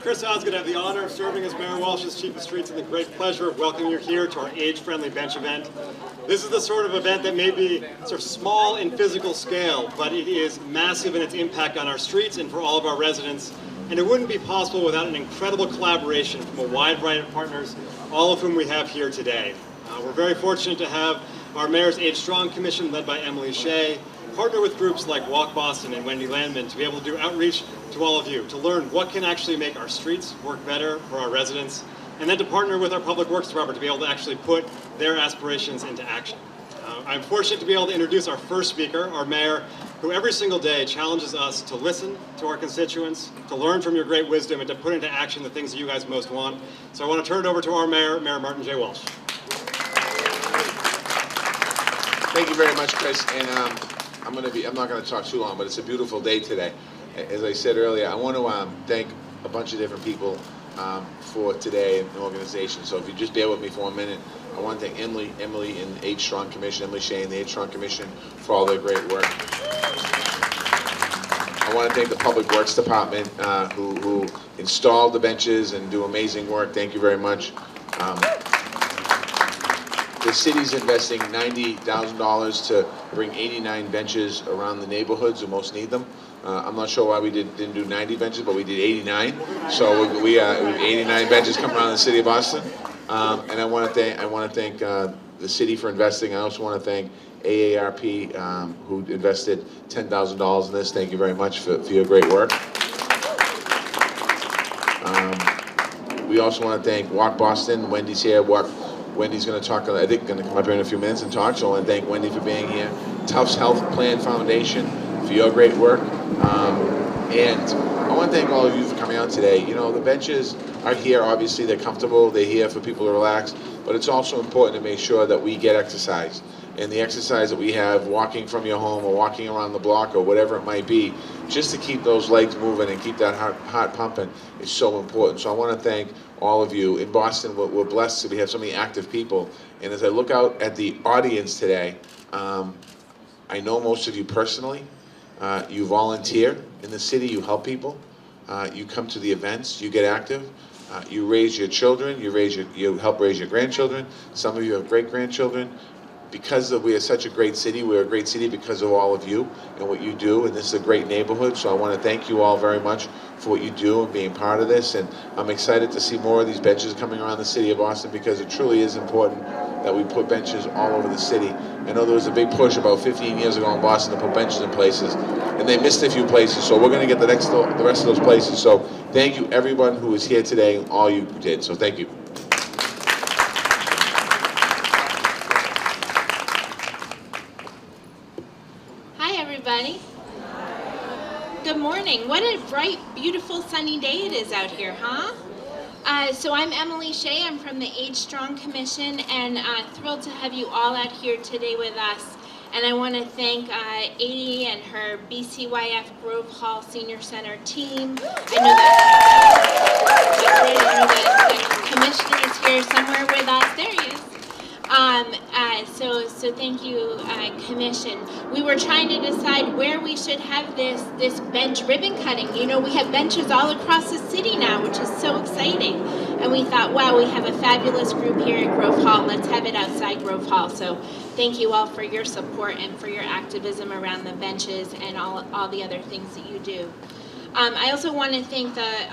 Chris Osgood, I have the honor of serving as Mayor Walsh's Chief of Streets and the great pleasure of welcoming you here to our age-friendly bench event. This is the sort of event that may be sort of small in physical scale, but it is massive in its impact on our streets and for all of our residents. And it wouldn't be possible without an incredible collaboration from a wide variety of partners, all of whom we have here today. We're very fortunate to have our Mayor's Age Strong Commission, led by Emily Shea, partner with groups like WalkBoston and Wendy Landman to be able to do outreach to all of you, to learn what can actually make our streets work better for our residents, and then to partner with our Public Works Department to be able to actually put their aspirations into action. I'm fortunate to be able to introduce our first speaker, our Mayor, who every single day challenges us to listen to our constituents, to learn from your great wisdom, and to put into action the things that you guys most want. So I want to turn it over to our Mayor, Mayor Martin J. Walsh. Thank you very much, Chris. And I'm not going to talk too long, but it's a beautiful day today. As I said earlier, I want to thank a bunch of different people for today and the organization. So if you just bear with me for 1 minute, I want to thank Emily and the Age Strong Commission, Emily Shea and the Age Strong Commission for all their great work. I want to thank the Public Works Department who installed the benches and do amazing work. Thank you very much. The city's investing $90,000 to bring 89 benches around the neighborhoods who most need them. I'm not sure why we didn't do 90 benches, but we did 89. So we 89 benches coming around the city of Boston. And I want to thank the city for investing. I also want to thank AARP who invested $10,000 in this. Thank you very much for your great work. We also want to thank WalkBoston. Wendy's here. Wendy's going to talk, I think, going to come up here in a few minutes and talk, so I want to thank Wendy for being here. Tufts Health Plan Foundation for your great work. And I want to thank all of you for coming out today. You know, the benches are here, obviously, they're comfortable, they're here for people to relax, but it's also important to make sure that we get exercise. And the exercise that we have, walking from your home or walking around the block or whatever it might be, just to keep those legs moving and keep that heart pumping is so important. So I want to thank all of you. In Boston, we're blessed that we have so many active people. And as I look out at the audience today, I know most of you personally. You volunteer in the city, you help people. You come to the events, you get active. You raise your children, you help raise your grandchildren. Some of you have great-grandchildren. Because we are such a great city, we're a great city because of all of you and what you do, and this is a great neighborhood, so I want to thank you all very much for what you do and being part of this, and I'm excited to see more of these benches coming around the city of Boston because it truly is important that we put benches all over the city. I know there was a big push about 15 years ago in Boston to put benches in places, and they missed a few places, so we're going to get the rest of those places, so thank you everyone who is here today and all you did, so thank you. Good morning. What a bright, beautiful, sunny day it is out here, huh? So I'm Emily Shea. I'm from the Age Strong Commission, and thrilled to have you all out here today with us. And I want to thank Adi and her BCYF Grove Hall Senior Center team. I know that the commissioner is here somewhere with us. There he is. So thank you, Commission. We were trying to decide where we should have this bench ribbon cutting. You know, we have benches all across the city now, which is so exciting. And we thought, wow, we have a fabulous group here at Grove Hall. Let's have it outside Grove Hall. So thank you all for your support and for your activism around the benches and all the other things that you do. I also want to thank the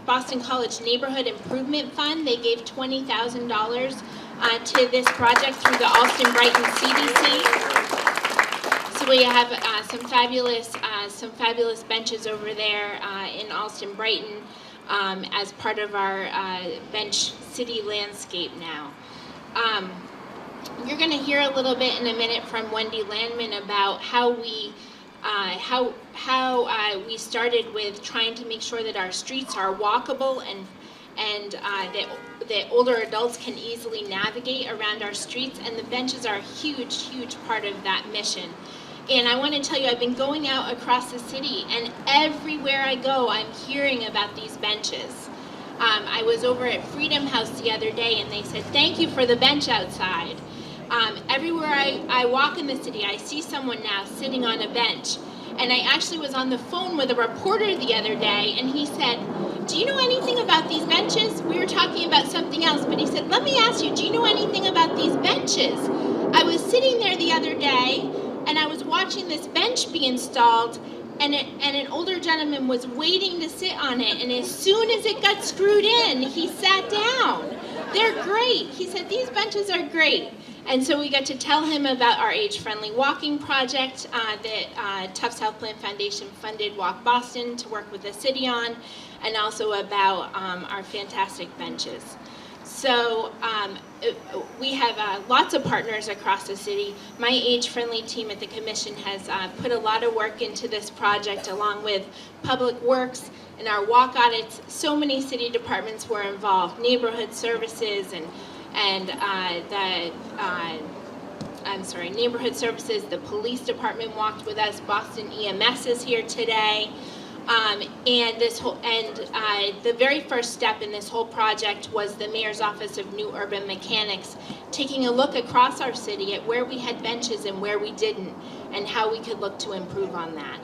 Boston College Neighborhood Improvement Fund. They gave $20,000 to this project through the Allston-Brighton CDC. So we have some fabulous benches over there in Allston-Brighton as part of our bench city landscape now. You're going to hear a little bit in a minute from Wendy Landman about how we started with trying to make sure that our streets are walkable and that older adults can easily navigate around our streets, and the benches are a huge, huge part of that mission. And I want to tell you, I've been going out across the city, and everywhere I go, I'm hearing about these benches. I was over at Freedom House the other day, and they said, thank you for the bench outside. Everywhere I walk in the city, I see someone now sitting on a bench. And I actually was on the phone with a reporter the other day, and he said, do you know anything about these benches? We were talking about something else, but he said, let me ask you, do you know anything about these benches? I was sitting there the other day, and I was watching this bench be installed, and an older gentleman was waiting to sit on it, and as soon as it got screwed in, he sat down. They're great. He said, these benches are great. And so we got to tell him about our age-friendly walking project that Tufts Health Plan Foundation funded Walk Boston to work with the city on, and also about our fantastic benches. So we have lots of partners across the city. My age-friendly team at the Commission has put a lot of work into this project, along with Public Works and our walk audits. So many city departments were involved, neighborhood services neighborhood services. The police department walked with us. Boston EMS is here today. The very first step in this whole project was the Mayor's Office of New Urban Mechanics taking a look across our city at where we had benches and where we didn't, and how we could look to improve on that.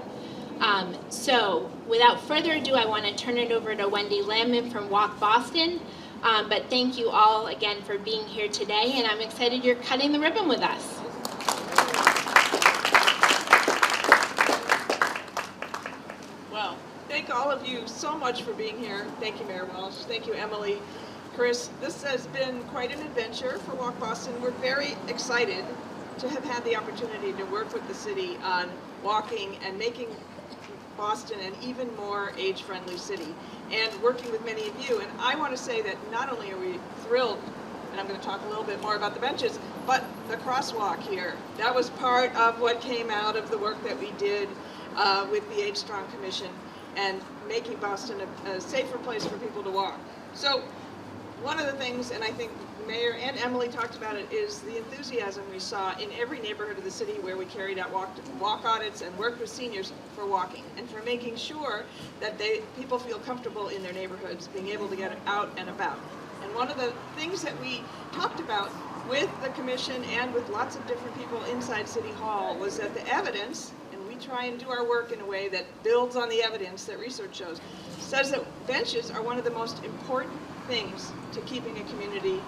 So without further ado, I want to turn it over to Wendy Landman from Walk Boston. But thank you all again for being here today, and I'm excited you're cutting the ribbon with us. Well, thank all of you so much for being here. Thank you, Mayor Walsh. Thank you, Emily, Chris. This has been quite an adventure for Walk Boston. We're very excited to have had the opportunity to work with the city on walking and making Boston an even more age-friendly city, and working with many of you. And I want to say that not only are we thrilled, and I'm going to talk a little bit more about the benches, but the crosswalk here. That was part of what came out of the work that we did with the Age Strong Commission, and making Boston a safer place for people to walk. So one of the things, and I think Mayor and Emily talked about it, is the enthusiasm we saw in every neighborhood of the city where we carried out walk audits and worked with seniors for walking, and for making sure that people feel comfortable in their neighborhoods, being able to get out and about. And one of the things that we talked about with the Commission and with lots of different people inside City Hall was that the evidence, and we try and do our work in a way that builds on the evidence that research shows, says that benches are one of the most important things to keeping a community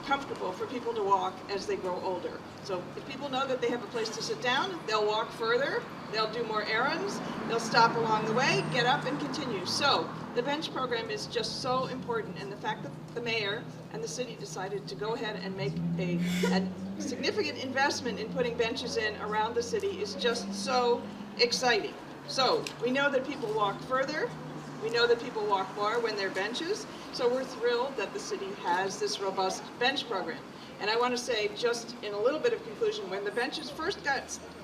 comfortable for people to walk as they grow older. So if people know that they have a place to sit down, they'll walk further, they'll do more errands, they'll stop along the way, get up and continue. So the bench program is just so important, and the fact that the mayor and the city decided to go ahead and make a significant investment in putting benches in around the city is just so exciting. So we know that people walk further. We know that people walk more when they're benches, so we're thrilled that the city has this robust bench program. And I want to say, just in a little bit of conclusion, when the benches first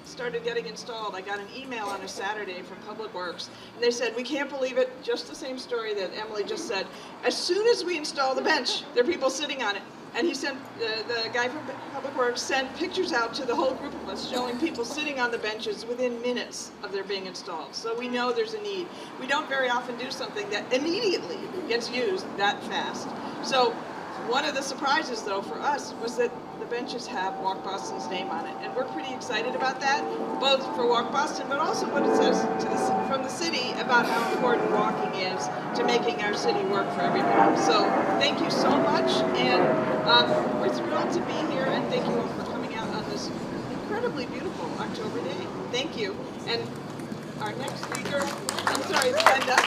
started getting installed, I got an email on a Saturday from Public Works, and they said, we can't believe it, just the same story that Emily just said. As soon as we install the bench, there are people sitting on it. And he sent, the guy from Public Works sent pictures out to the whole group of us showing people sitting on the benches within minutes of their being installed. So we know there's a need. We don't very often do something that immediately gets used that fast. So one of the surprises, though, for us was that the benches have Walk Boston's name on it. And we're pretty excited about that, both for Walk Boston, but also what it says from the city about how important walking is to making our city work for everybody. So thank you so much, and we're thrilled to be here, and thank you all for coming out on this incredibly beautiful October day. Thank you. And our next speaker, I'm sorry, it's Glenda.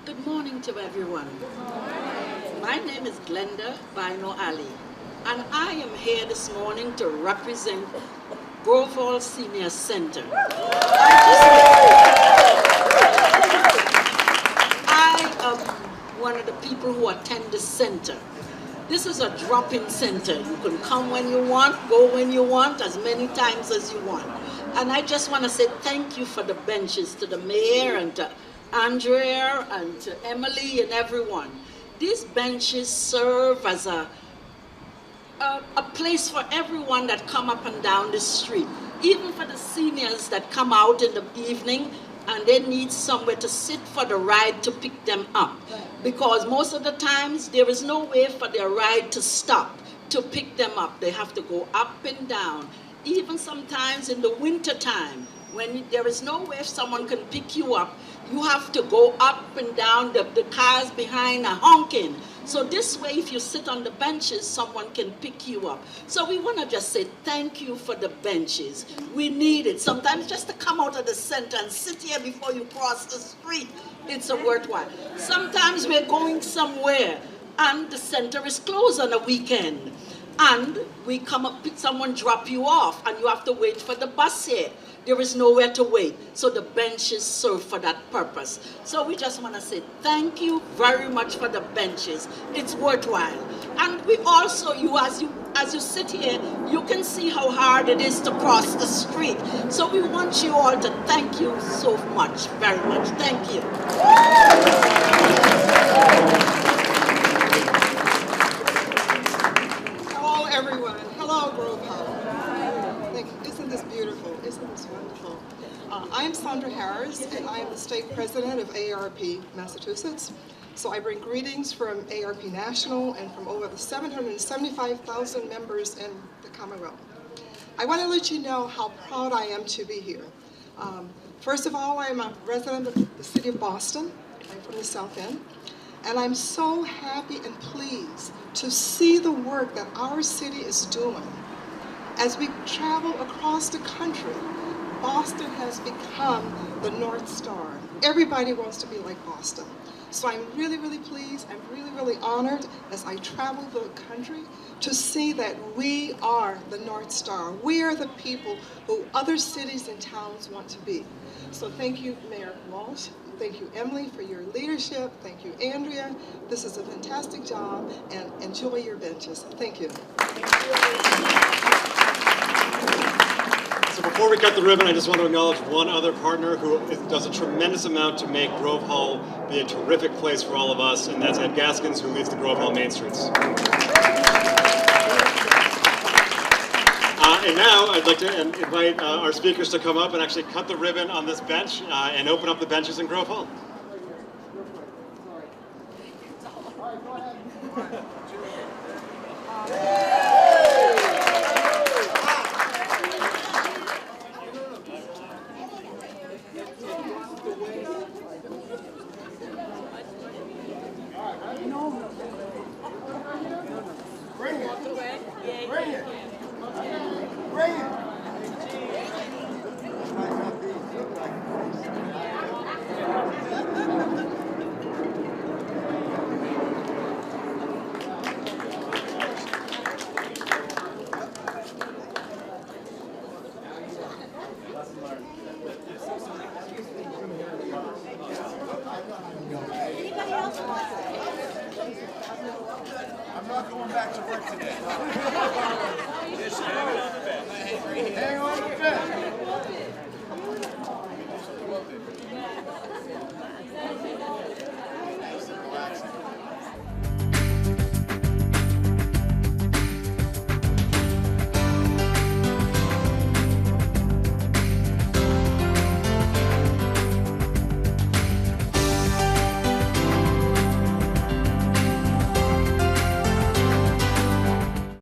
Good morning to everyone. My name is Glenda Bino Ali, and I am here this morning to represent Grove Hall Senior Center. I am one of the people who attend the center. This is a drop-in center. You can come when you want, go when you want, as many times as you want. And I just want to say thank you for the benches, to the mayor and to Andrea and to Emily and everyone. These benches serve as a place for everyone that come up and down the street, even for the seniors that come out in the evening and they need somewhere to sit for the ride to pick them up. Because most of the times there is no way for their ride to stop to pick them up. They have to go up and down. Even sometimes in the winter time, When there is no way if someone can pick you up, you have to go up and down, the cars behind are honking. So this way, if you sit on the benches, someone can pick you up. So we want to just say thank you for the benches. We need it. Sometimes just to come out of the center and sit here before you cross the street, it's a worthwhile. Sometimes we're going somewhere and the center is closed on a weekend. And we come up, someone drop you off and you have to wait for the bus here. There is nowhere to wait. So the benches serve for that purpose. So we just want to say thank you very much for the benches. It's worthwhile. And we also, as you sit here, you can see how hard it is to cross the street. So we want you all to thank you so much, very much. Thank you. Hello, everyone. Hello, Grove Hall. Thank you. Isn't this beautiful? Isn't this wonderful? I'm Sandra Harris, and I am the state president of AARP Massachusetts. So I bring greetings from AARP National and from over the 775,000 members in the Commonwealth. I want to let you know how proud I am to be here. First of all, I am a resident of the city of Boston. I'm from the South End. And I'm so happy and pleased to see the work that our city is doing. As we travel across the country, Boston has become the North Star. Everybody wants to be like Boston. So I'm really, really pleased. I'm really, really honored as I travel the country to see that we are the North Star. We are the people who other cities and towns want to be. So thank you, Mayor Walsh. Thank you, Emily, for your leadership. Thank you, Andrea. This is a fantastic job, and enjoy your benches. Thank you. So before we cut the ribbon, I just want to acknowledge one other partner who does a tremendous amount to make Grove Hall be a terrific place for all of us, and that's Ed Gaskins, who leads the Grove Hall Main Streets. And now I'd like to invite our speakers to come up and actually cut the ribbon on this bench and open up the benches in Grove Hall. I'm not going back to work today. Just hang on.